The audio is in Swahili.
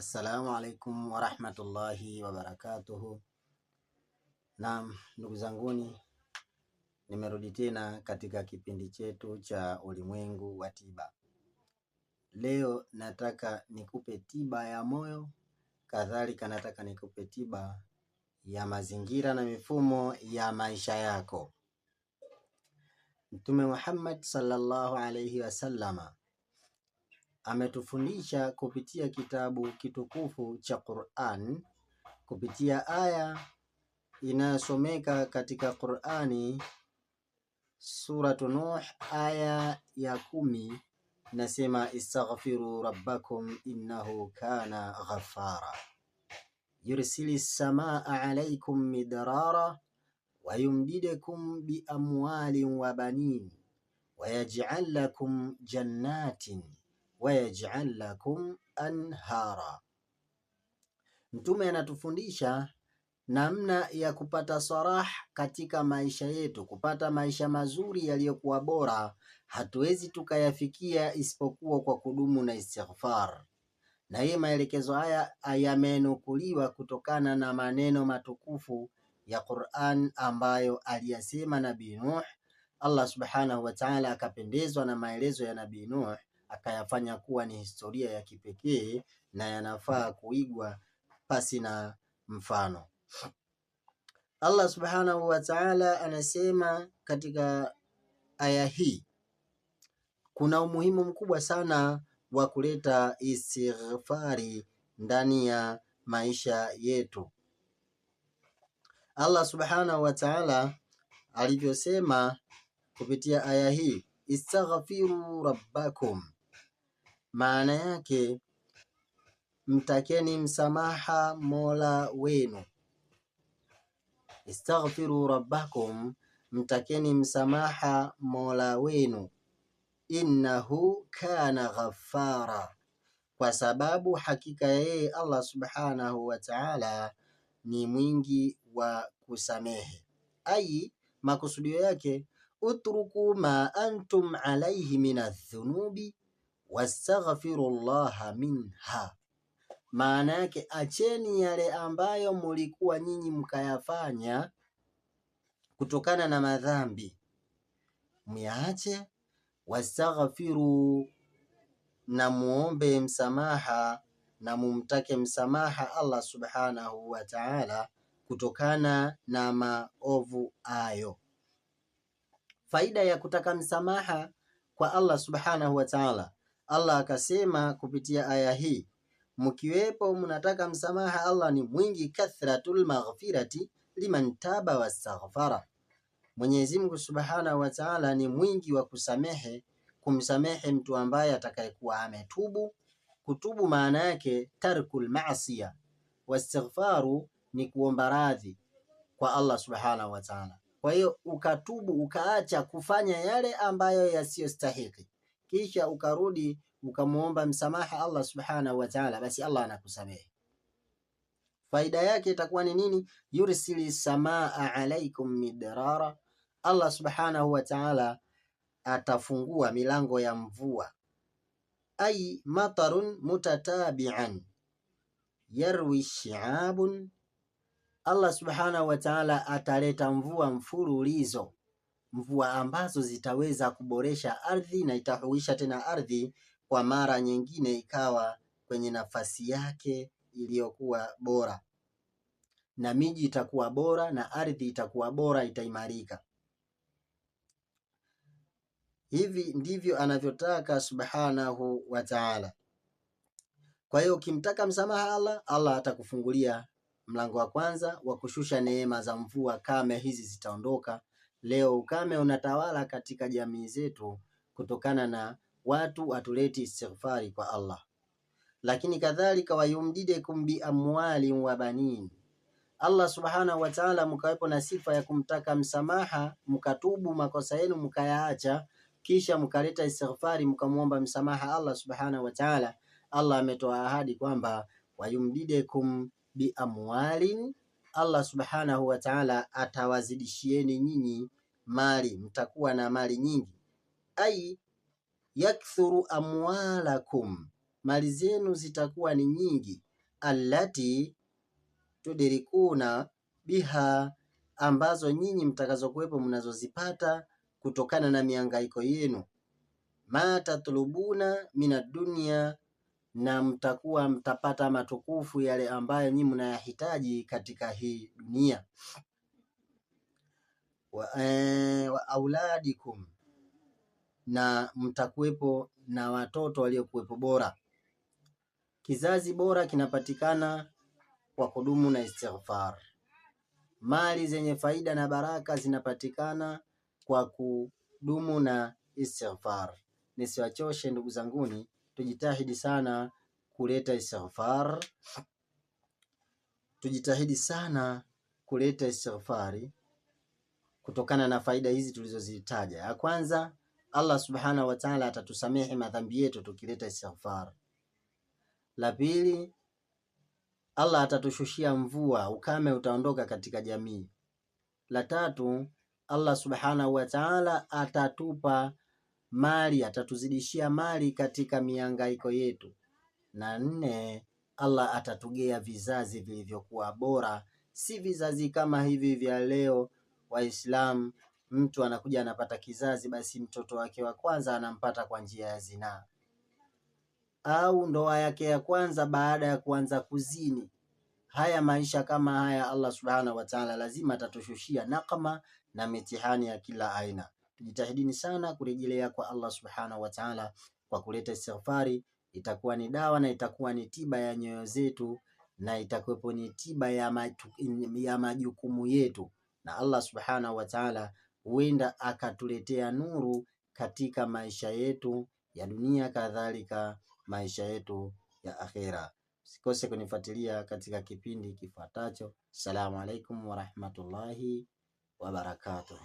Assalamu alaikum warahmatullahi wabarakatuhu. Naam, ndugu zanguni, nimerudi tena katika kipindi chetu cha ulimwengu wa tiba. Leo nataka nikupe tiba ya moyo, kadhalika nataka nikupe tiba ya mazingira na mifumo ya maisha yako. Mtume Muhammad sallallahu alayhi wasallama ametufundisha kupitia kitabu kitukufu cha Qur'an, kupitia aya inayosomeka katika Qur'ani suratu Nuh aya ya 10, nasema istaghfiru rabbakum innahu kana ghaffara yursilis samaa alaykum midrara wa yumdidukum bi amwalin wa banin wa yaj'al lakum jannatin wa yaj'al lakum anhara. Mtume anatufundisha namna ya kupata sarah katika maisha yetu, kupata maisha mazuri yaliyokuwa bora. Hatuwezi tukayafikia isipokuwa kwa kudumu na istighfar. Na hii maelekezo haya yamenukuliwa kutokana na maneno matukufu ya Qur'an ambayo aliyasema Nabii Nuh. Allah subhanahu wa ta'ala akapendezwa na maelezo ya Nabii Nuh, akayafanya kuwa ni historia ya kipekee na yanafaa kuigwa pasi na mfano. Allah subhanahu wa ta'ala anasema katika aya hii, kuna umuhimu mkubwa sana wa kuleta istighfari ndani ya maisha yetu. Allah subhanahu wa ta'ala alivyosema kupitia aya hii, istaghfiru rabbakum, maana yake mtakeni msamaha Mola wenu. Istaghfiru rabbakum, mtakeni msamaha Mola wenu. Innahu kana ghaffara, kwa sababu hakika yeye Allah subhanahu wa ta'ala ni mwingi wa kusamehe. Ai, makusudio yake, utruku ma antum alayhi minadh-dhunubi wastaghfirullaha minha, maana yake acheni yale ambayo mulikuwa nyinyi mkayafanya kutokana na madhambi, muyaache. Wastaghfiru, na muombe msamaha na mumtake msamaha Allah subhanahu wa ta'ala kutokana na maovu ayo. Faida ya kutaka msamaha kwa Allah subhanahu wa ta'ala, Allah akasema kupitia aya hii, mkiwepo mnataka msamaha, Allah ni mwingi kathratul maghfirati liman taba wastaghfara. Mwenyezi Mungu subhanahu wa ta'ala ni mwingi wa kusamehe, kumsamehe mtu ambaye atakayekuwa ametubu. Kutubu maana yake tarkul maasiya, wastighfaru ni kuomba radhi kwa Allah subhanahu wa ta'ala. Kwa hiyo ukatubu, ukaacha kufanya yale ambayo yasiyostahili, kisha ukarudi ukamuomba msamaha Allah subhanahu wa ta'ala, basi Allah anakusamehe. Faida yake itakuwa ni nini? Yursili samaa alaikum midrara, Allah subhanahu wa ta'ala atafungua milango ya mvua. Ai matarun mutatabi'an yarwi shi'abun, Allah subhanahu wa ta'ala ataleta mvua mfululizo, mvua ambazo zitaweza kuboresha ardhi na itahuisha tena ardhi kwa mara nyingine ikawa kwenye nafasi yake iliyokuwa bora, na miji itakuwa bora na ardhi itakuwa bora, itaimarika. Hivi ndivyo anavyotaka subhanahu wa ta'ala. Kwa hiyo ukimtaka msamaha Allah, Allah atakufungulia mlango wa kwanza wa kushusha neema za mvua. Kame hizi zitaondoka. Leo ukame unatawala katika jamii zetu kutokana na watu watuleti istighfari kwa Allah. Lakini kadhalika wayumdidukum bi amwali wa banin, Allah subhanahu wa ta'ala mkawepo na sifa ya kumtaka msamaha, mkatubu makosa yenu mkayaacha, kisha mkaleta istighfari mkamuomba msamaha Allah subhanahu wa ta'ala. Allah ametoa ahadi kwamba wayumdidukum bi amwalin, Allah subhanahu wa ta'ala atawazidishieni nyinyi mali, mtakuwa na mali nyingi. Ai yakthuru amwalakum, mali zenu zitakuwa ni nyingi. allati tudirikuna biha, ambazo nyinyi mtakazokuwepo mnazozipata kutokana na mihangaiko yenu. Ma tatlubuna mina dunia, na mtapata matukufu yale ambayo nyinyi mnayahitaji katika hii dunia. Wa auladikum, na mtakuwepo na watoto waliokuwepo bora. Kizazi bora kinapatikana kwa kudumu na istighfar. Mali zenye faida na baraka zinapatikana kwa kudumu na istighfar. Nisiwachoshe ndugu zanguni, tujitahidi sana kuleta istighfar. Tujitahidi sana kuleta istighfari kutokana na faida hizi tulizozitaja. Ya kwanza, Allah subhanahu wa ta'ala atatusamehe madhambi yetu tukileta istighfar. La pili, Allah atatushushia mvua, ukame utaondoka katika jamii. La tatu, Allah subhanahu wa ta'ala atatupa mali, atatuzidishia mali katika mihangaiko yetu. Na nne, Allah atatugea vizazi vilivyokuwa bora, si vizazi kama hivi vya leo. Waislamu, mtu anakuja anapata kizazi, basi mtoto wake wa kwanza anampata kwa njia ya zinaa, au ndoa yake ya kwanza baada ya kuanza kuzini. Haya maisha kama haya, Allah subhanahu wa ta'ala lazima atatushushia nakama na mitihani ya kila aina. Tujitahidini sana kurejelea kwa Allah subhanahu wa ta'ala kwa kuleta istighfari. Itakuwa ni dawa na itakuwa ni tiba ya nyoyo zetu, na itakuwepo ni tiba ya majukumu yetu, na Allah subhanahu wa ta'ala huenda akatuletea nuru katika maisha yetu ya dunia, kadhalika maisha yetu ya akhera. Usikose kunifuatilia katika kipindi kifuatacho. Assalamu alaikum warahmatullahi wabarakatuh.